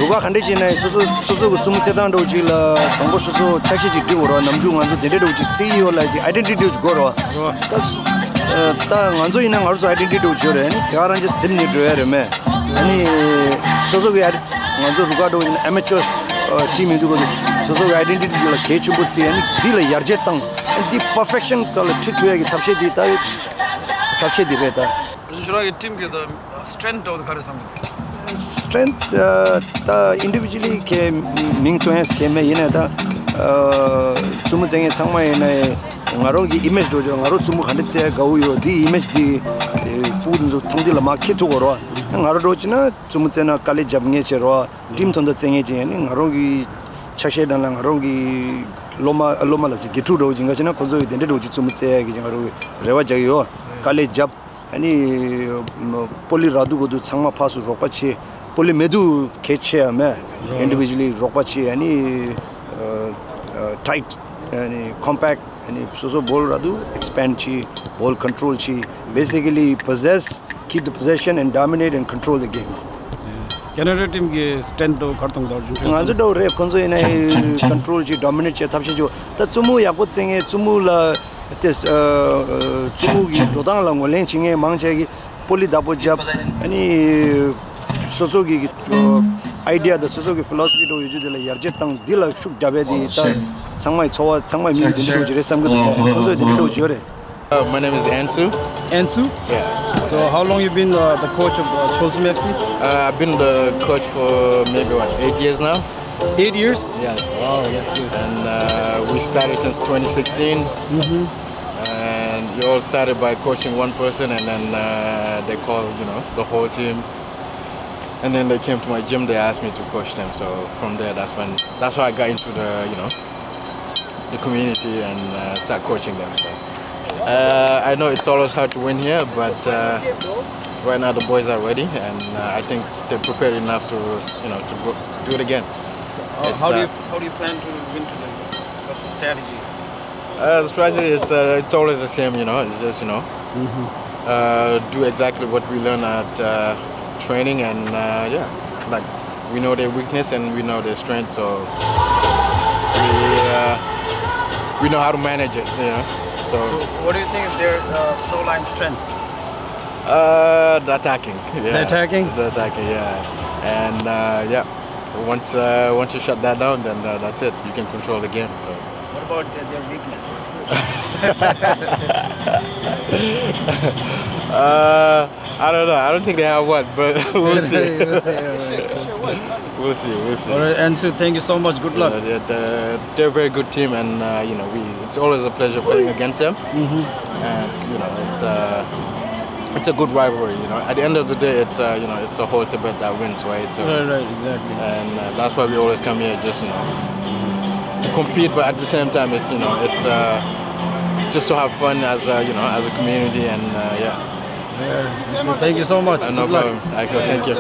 누가 간대지네 소소 좀 제단도 지라 정보 소소 책시지 되고로 남중한서 데데도 지 CEO라지 아이덴티티 주고로 다 먼저 있는 거로 아이덴티티도 주래 가라는지 심니 줘야면 아니 소소가 먼저 누가도 아마추어 팀이 두고 소소 아이덴티티를 개추부지 아니 딜 야르제땅 디 퍼펙션 걸 치투에게 탑시디 다 탑시디 베다 주라기 팀게 더 strength of the 가르상입니다. Strength the individually ke ming to has ke me yena da chumu jenge changma yena ngaro gi image do ngaro chumu khande che gau yo di image di pudun zo thongdi la ma khitu go ro ngaro do china chumu chena kale jab nge che ro team thonda chenge je ni ngaro gi chashe dan la ngaro gi loma la gi tu do jinga china khonzo gi dende do chumu che gi ngaro rewa jagi yo kale jab 아니 폴리 라두고도 창마 파수 록바치 폴리 메두 개체하면 individually 록바치 아니 tight 아니 compact 아니 소소 볼 라두 expand 치 ball control 치 basically possess keep the possession and dominate and control the game Canada team के strength तो करतों दार जो आज तो रे कंसो इने control ची dominate ची थापसे जो ता चुमु याको चेंगे चुमु ला this चुमु की जोदांग ला मोलें चिंगे मांगचे की पोली दापो जब यानी सोसो की idea द सोसो की philosophy दो युजु दिला यारजे तंग दिला शुक जाबे दी ता 창마이 초와 창마이 미 दिलो 지레 삼거든 कंसो दिलो 지어래 My name is Ansu. Ansu? Yeah. So how long you been the coach of Cholsum FC? I've been the coach for maybe 8 years now. 8 years? Yes. Oh, that's good. And we started since 2016. And you all started by coaching one person, and then they called, the whole team. And then they came to my gym. They asked me to coach them. So from there, that's how I got into the community and start coaching them. So. I know it's always hard to win here, but right now the boys are ready, and I think they're prepared enough to go do it again. So, how do you plan to win today? What's the strategy? The strategy it's always the same, It's just do exactly what we learn at training, and like we know their weakness and we know their strength, so we know how to manage it, So what do you think is their slow line strength? The attacking. Yeah. The attacking? The attacking, yeah. And once you shut that down, then that's it. You can control the game. So. What about their weaknesses? I don't know. I don't think they have one, but we'll see. We'll see. All right, Ansu, thank you so much. Good luck. They're a very good team, and it's always a pleasure playing against them. And it's a good rivalry. At the end of the day, it's it's a whole Tibet that wins, right? So, right, exactly. And that's why we always come here, just to compete, but at the same time, it's just to have fun as a community, and yeah. So thank you so much. No problem. Thank you.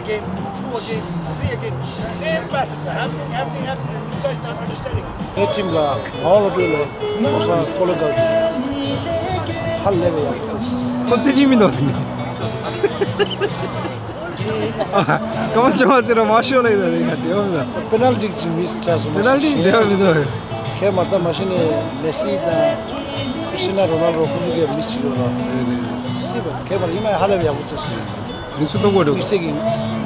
again, 2 again, 3 again. Same passes. Happening. You guys not understanding. That team all of you was colleague. Hal level yapacağız. 컨셉이 너네. Kamaçamasına maşallah dedi diyor. Penalty için miss chance. Penalty diyor bir de. Ke marta machine Messi da Cristiano Ronaldo kuruge miss çıkıyor. Sibe ke mar yine hal level yapacağız. Nisuto godo. Missing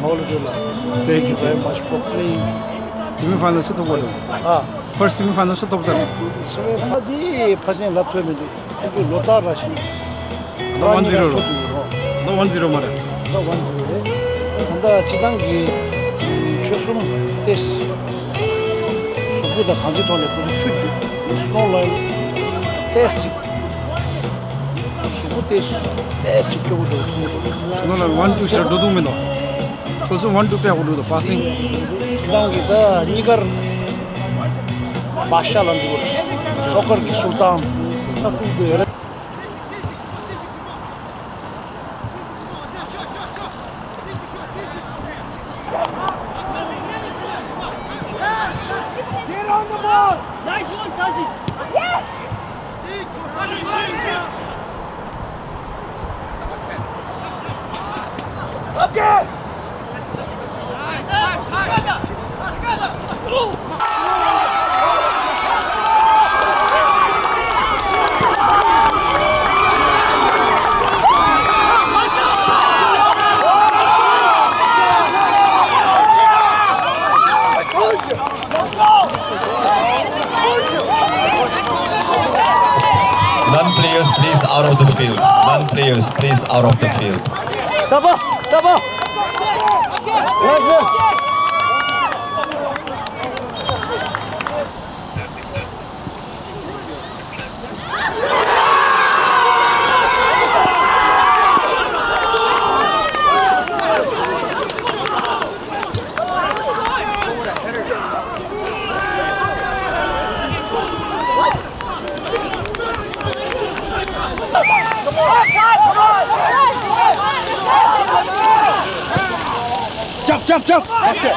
all of you. Thank you Very much for playing. Semifinal suto godo. First semifinal suto godo. So hadi 파진 랍토면 그 로타 라시. 1-0로. 너 1-0 말해. 너 1-0에. 근데 지단기 최소 테스. 수보다 간지 돈에 그 fit. 스몰라인 테스트. 수보 테스트 쪽으로. 너는 1-2 샷 도둑면 너. 소소 1-2 빼고 도 passing. 지단기다 니거 마샬란 두고. 소커기 술탄. sultan. Nice one, Taji. Yes. Okay. Non-players, please out of the field. Non-players, please out of the field. Double. Jump. That's it.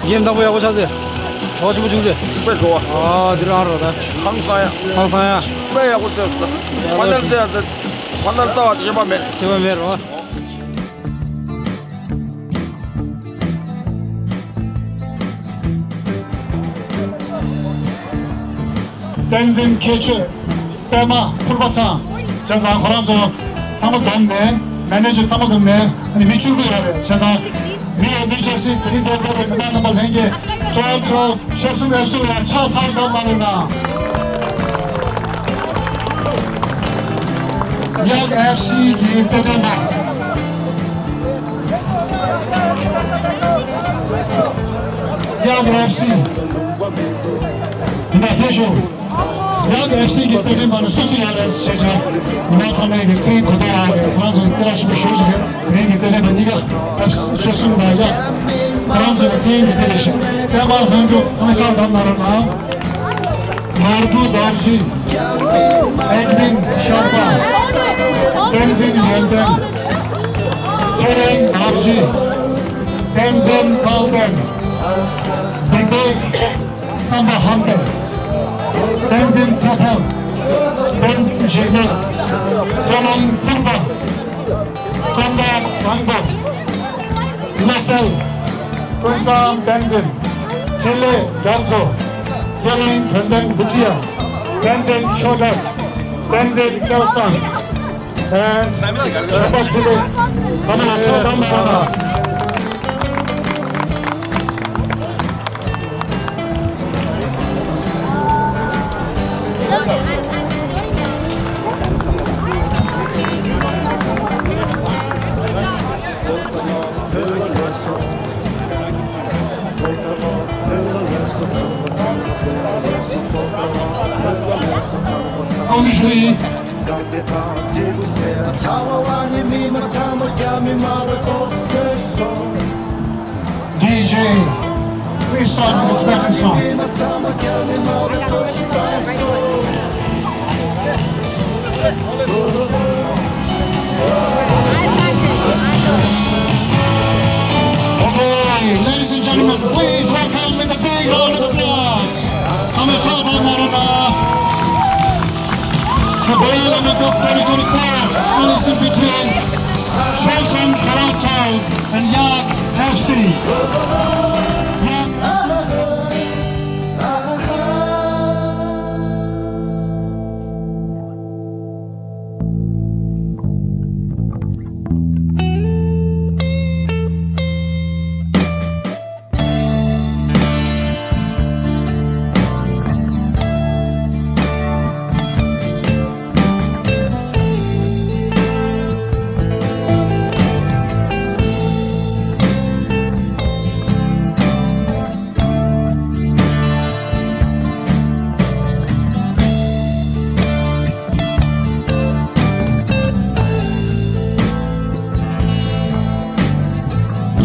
이엠 나무 야구 자세. 좋아지고 중세. 왜 좋아? 아, 들어가라. 항상야. 왜 야구 뛰었어? 관날 따와 제발 메로. 댄진 캐치 빼마 풀바창 제상 호란조 사무 동네 매니저 사무 동네 아니 미추구야 제상 위에 미쳐시 그린도로 만나는 걸 행게 저 셔스메스야 차 사이다 말이나 약 FC 기 제정바 약 FC 나 대쇼 약 FC 기 제정바는 수수야레스 제자 문화참회기 제 고대하게 프랑스 때라시고 쇼시게 우리 제정바 니가 셔스메야 약 프랑스가 제인이 되리시 대마 현주 하면서 담나라나 마르부 다르시 에드윈 샤파 Benzin Yelden, Seren Navji, Benzin Kalden, Bibek Samba Hambe, Benzin Sapon, Benzin Jemil, Zonan Kurban, Konrad Sangbo, Marcel, Konsam Benzin, Chile Gamzo, Selin Pendeng Bujia, Benzin Shodak, Benzin Kelsan, and Shabat Chile, Sama Chodam Sama. Usually, DJ, please start with the Tibetan song. Okay, ladies and gentlemen, please welcome with a big round of applause. Amachata Marana. The Royal Cup 2024 is in between Cheltenham Toronto and Yark FC.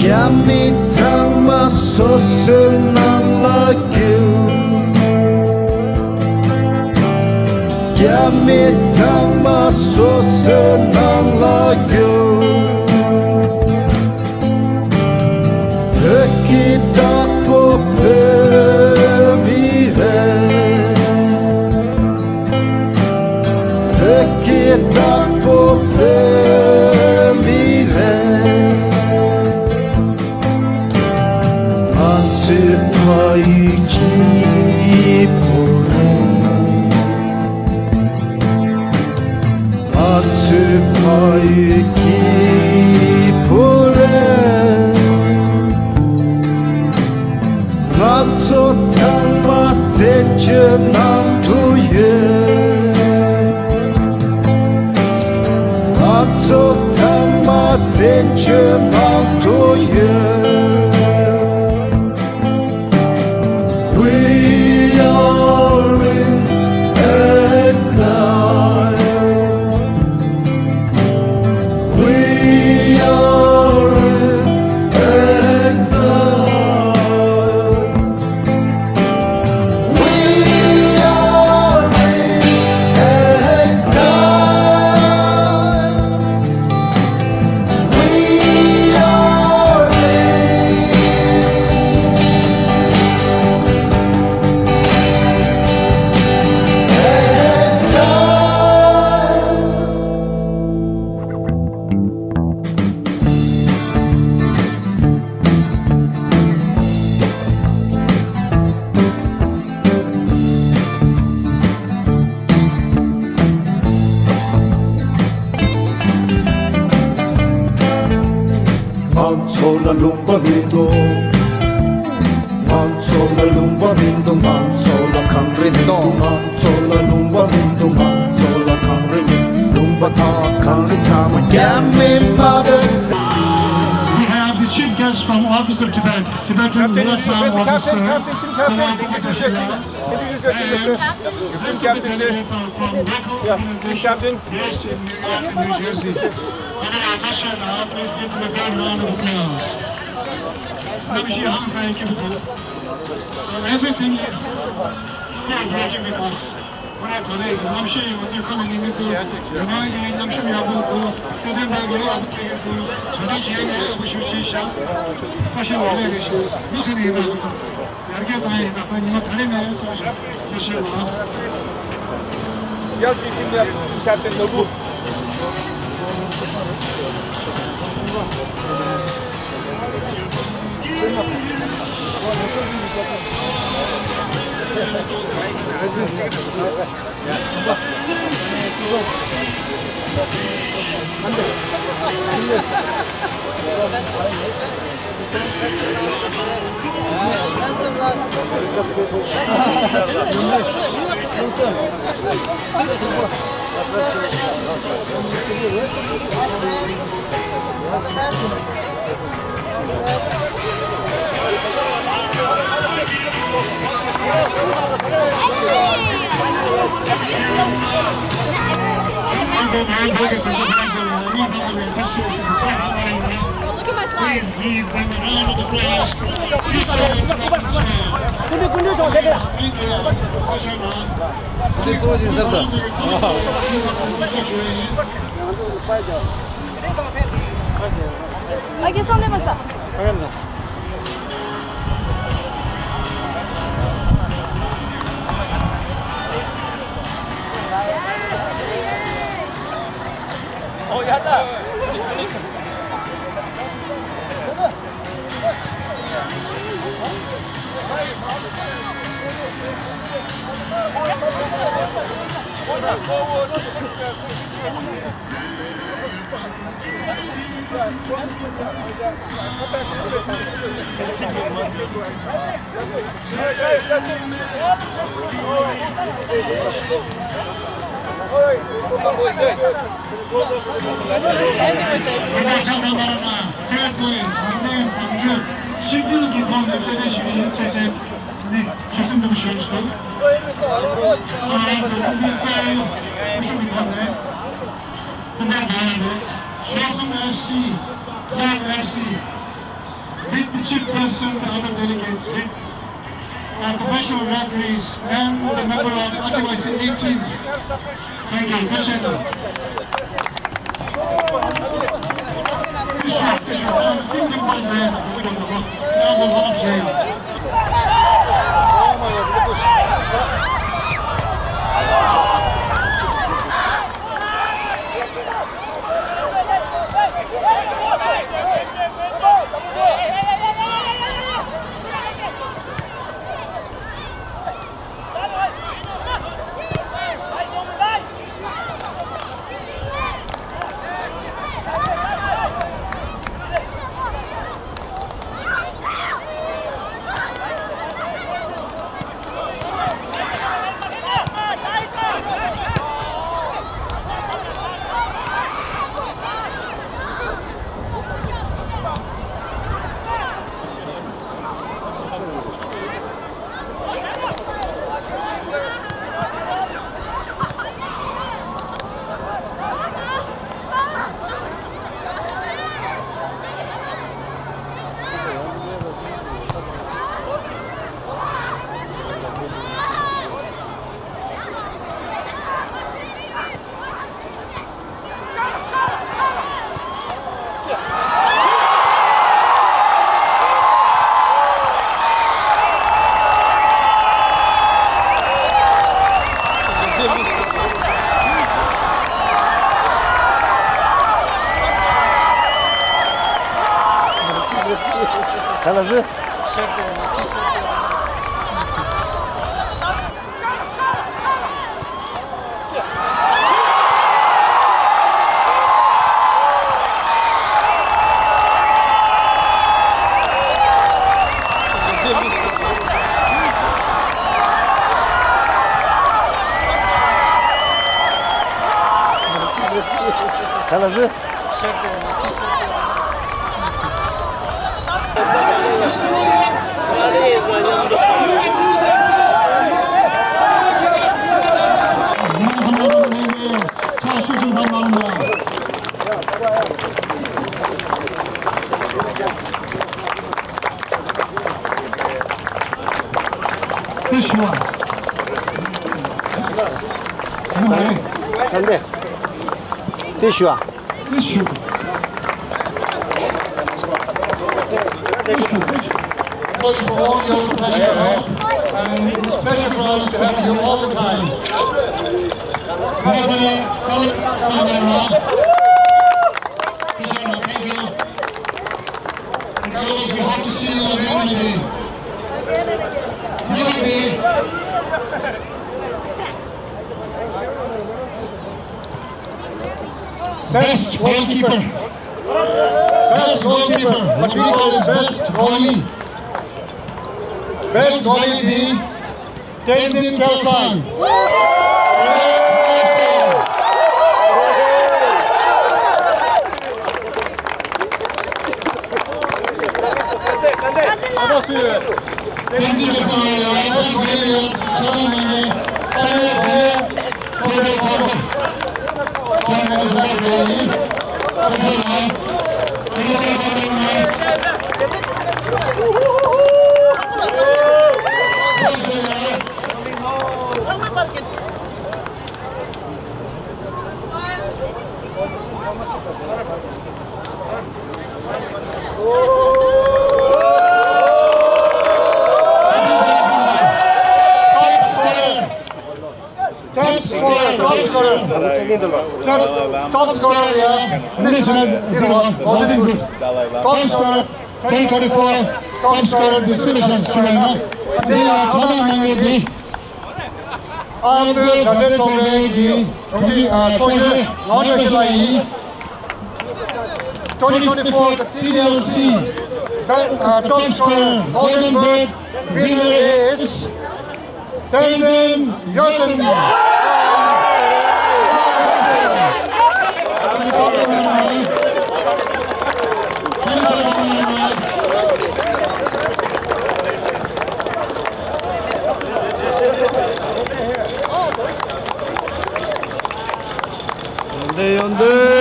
Yami tama sosunang lagyu Yami tama sosunang lagyu Kita po pemire Kita po pemire We are in exile. We are in exile. We are in exile. We are Mansola lumba mindo, Mansola lumba mindo, Mansola kangre mindo, Mansola lumba mindo, Mansola kangre mindo, lumba ta kangre tama yami mothers. We have the chief guest from Office of Tibet, Tibetan Liaison Officer. Introduce your team, Rest of the delegates are from local organization based in New York and New Jersey. Please give them a big round of applause. So everything is cooperating with us. Please give them a round of applause. Айге сонемаса. 실질기 건데 제재심이 세제 결승도 시켜주시고 FC, Young FC, with the chief person, the other delegates, with professional referees, and the member of RTYC 18. Thank you, appreciate it. Team was there, we don't know. That's a lot of shame. Kalası? Kalası? This one. Anne. Tissue. Tissue. Thanks for all your pleasure, and it's a pleasure for us to have you all the time. Thank you. Midi. Best goalkeeper. Best goalkeeper. What we call is best goalie. Best goalie be Tenzin Kelsang. Tenzin Kelsang best goalie chairman Sane Top scorer, yeah. Already good. Top scorer, 2024. Top scorer, this finishes China. Abdul Jaded Somregi, 2024 TDLC. Top scorer, Golden Bird. Winner is Tenzin Yoten. 연대.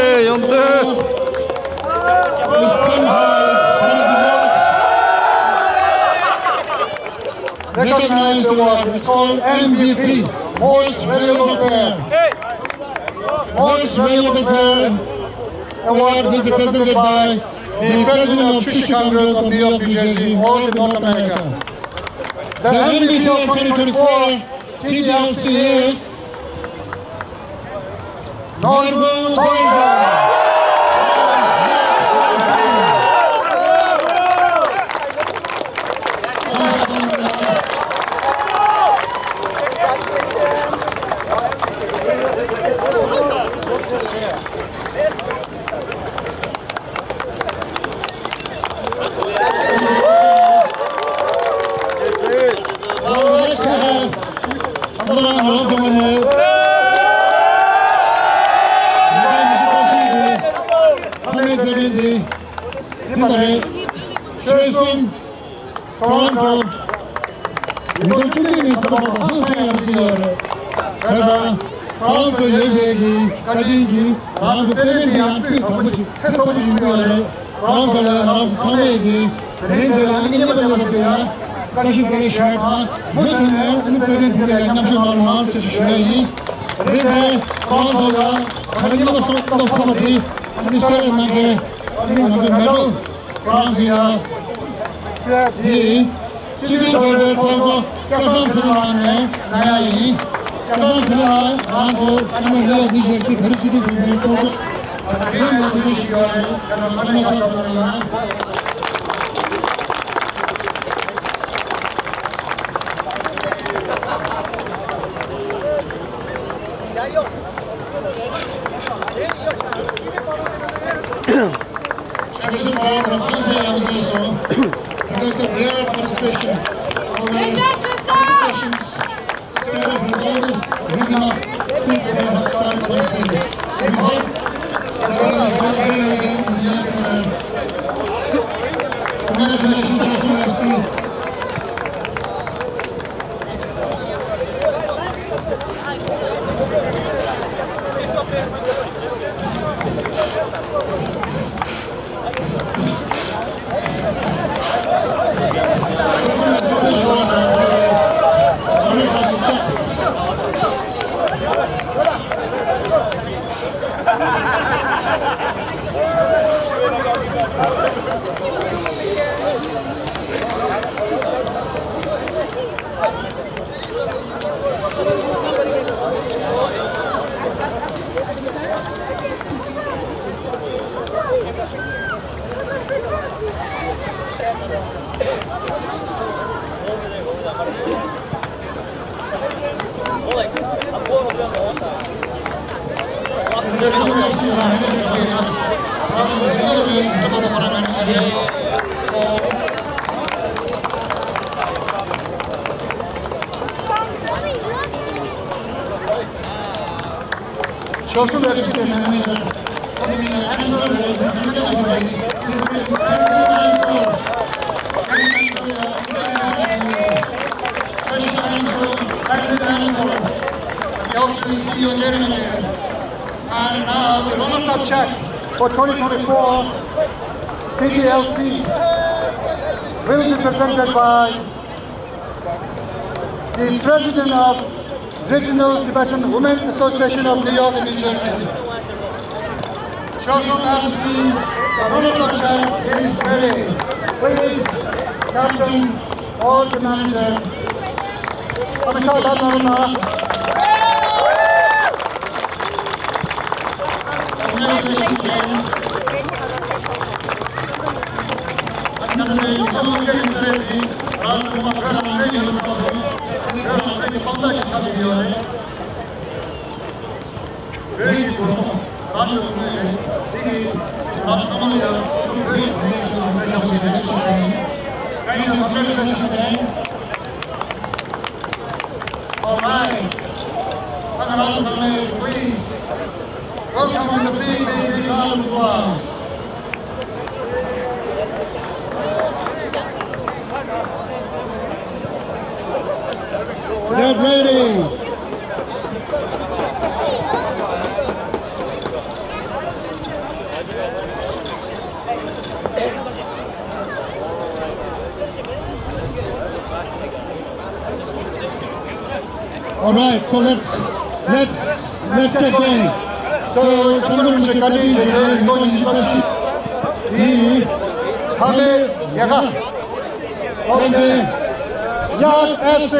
Recognized award. It's called MVP, Most Valuable Player. Most Valuable Player award will be presented by the President of Chicago Group of New York, New Jersey, all in North America. The MVP of 2024 TDLC is Norval Boyden. Toronto. 이번 준비에서 항상 연습을 그래서 프랑스 얘기 가지기 프랑스 때리기 앞에 더블 준비를 프랑스 처음에 그런데 아니면 되거든요. 다시 시작하 못하네 인터넷 비디오 양념처럼 마스터 시작이 그런데 프랑스가 가지고 속도까지 한시간만에 먼저 메달 프랑스야 이 지금서를 통해서 깨끗하게 나야이 깨끗하게 나도 하나님의 니저스 베르치디 준비를 통해서 그런 모든 시간을 감사합니다. Because of their participation, our competitions status has always risen up since they have started participating. We hope that we will join again in the near future. Congratulations, Joshua FC. Chosun FC manager. And now the runners-up check for 2024 CTLC will be presented by the President of Regional Tibetan Women Association of New York and New Jersey. Chosun FC, the runners-up check is ready. Please, Captain or the manager. All right, please welcome to the big round of applause. Get ready. All right, so let's get going. So 방금 전까지 이제 이번 인터넷이 이 다음에 야가 어제 약 FC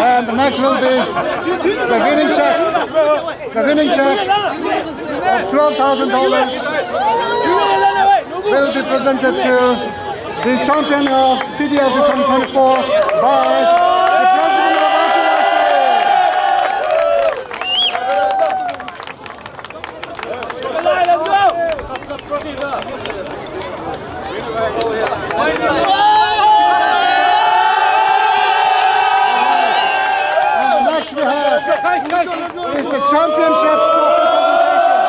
And the next will be the winning check. The winning check of $12,000 will be presented to the champion of TDLC 2024 by the President of is the championship presentation.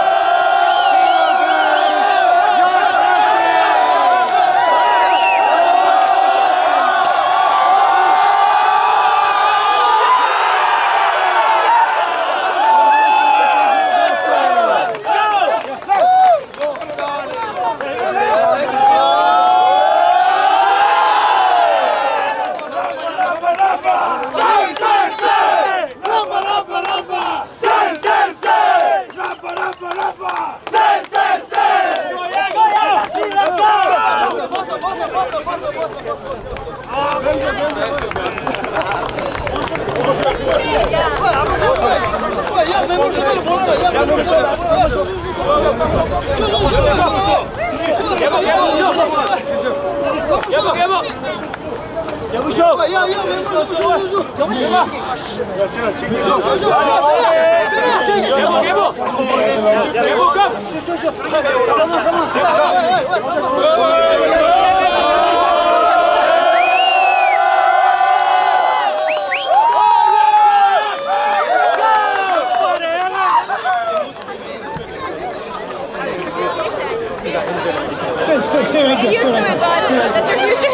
Stay right there. Get used to it, bud. That's your future.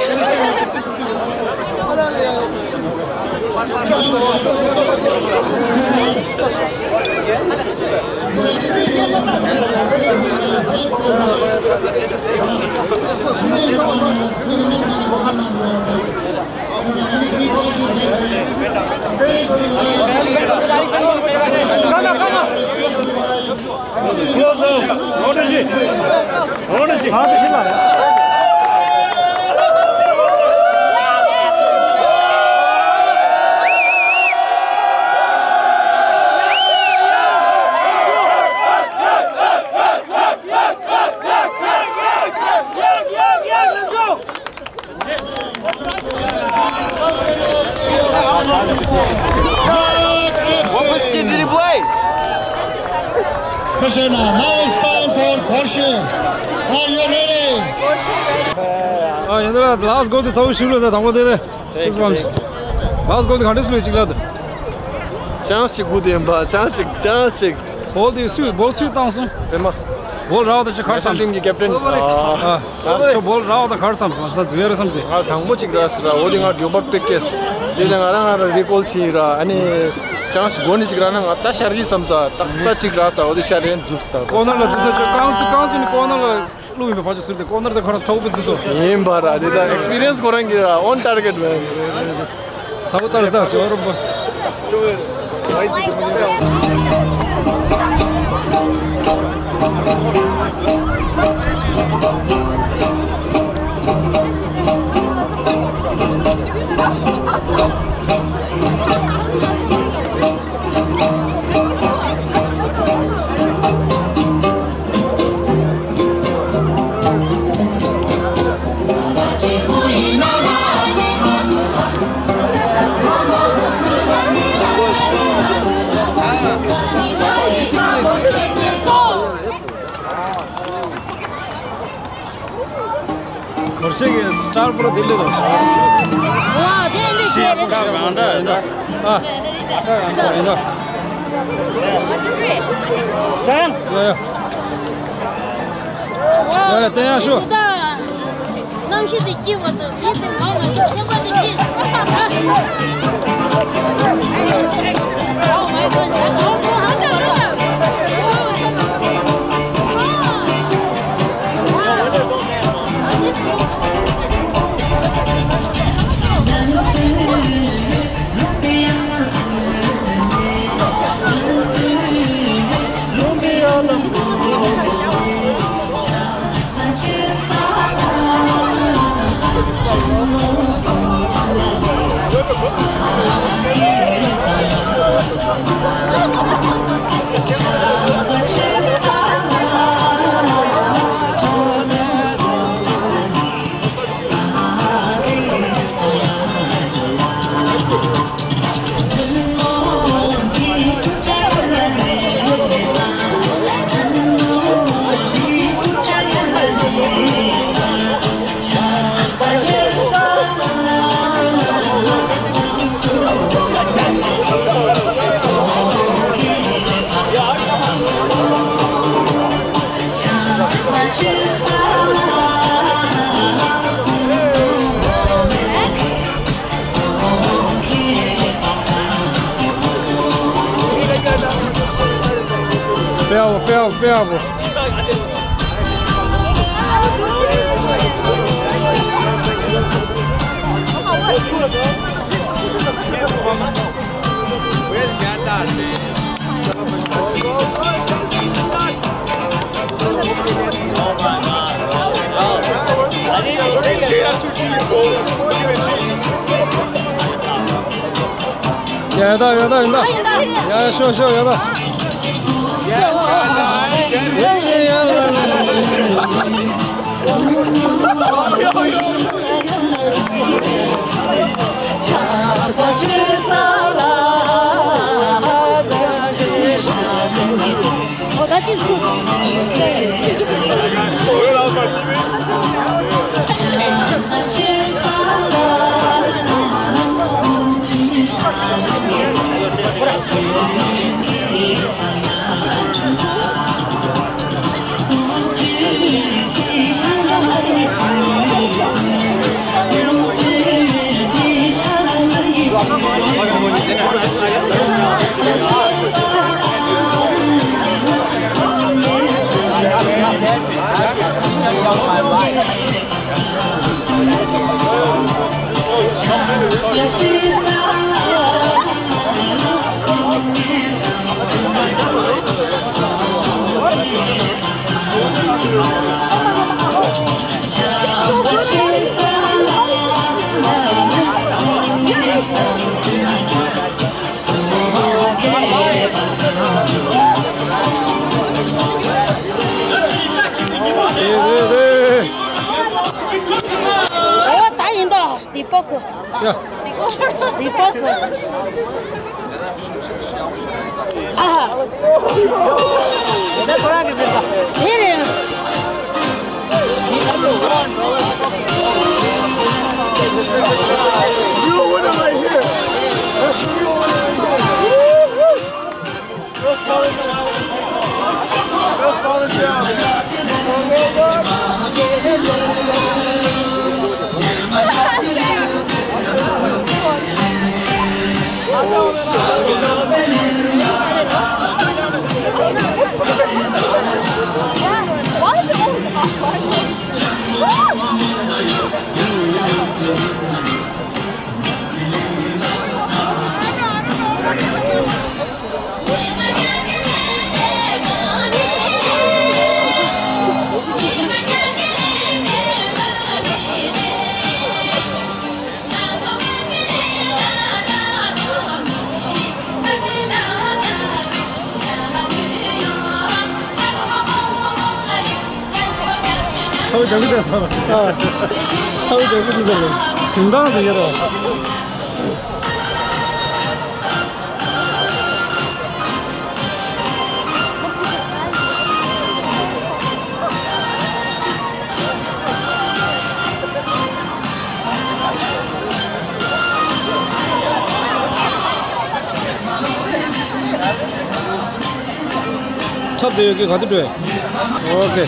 What position did he play? Now it's time for Korshe. Are you ready? 얘들아 last goal 서울 시울에서 담고되네. Last goal 간데스 매치라도. Chance good ba, chance. Ball shoot down. Bema. Ball raud ch khar sam. Team ki captain. So ball raud khar sam. Sa zuer sam se. Thangmo chigras ra oding out yobak pekes. Delang arang recall chira ani chance goni chigrana atta sharji samsa takta chigrasa odi sharen justa. Corner la justo counts in corner la lui me pajo surde corner de khara chau justo. Em bara dida experience gorangi on target man. Sabotage da chor. Korshe star pura dille do. Wow, dende chere. Anda. Ten. Wow. Ya, tenha show. Нам ще такі от види мама, то все буде такі. О, май год. Bravo. 야다. 야, 쇼, 야다. That is true. 서울 정비됐어. 서울 정비되잖아. 승당을 되겠다. 차도 여기 가도 돼. 오케이.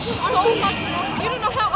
It's just so fucking. You don't know how.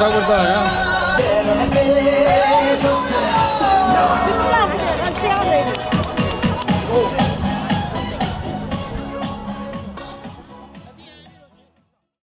잘했다.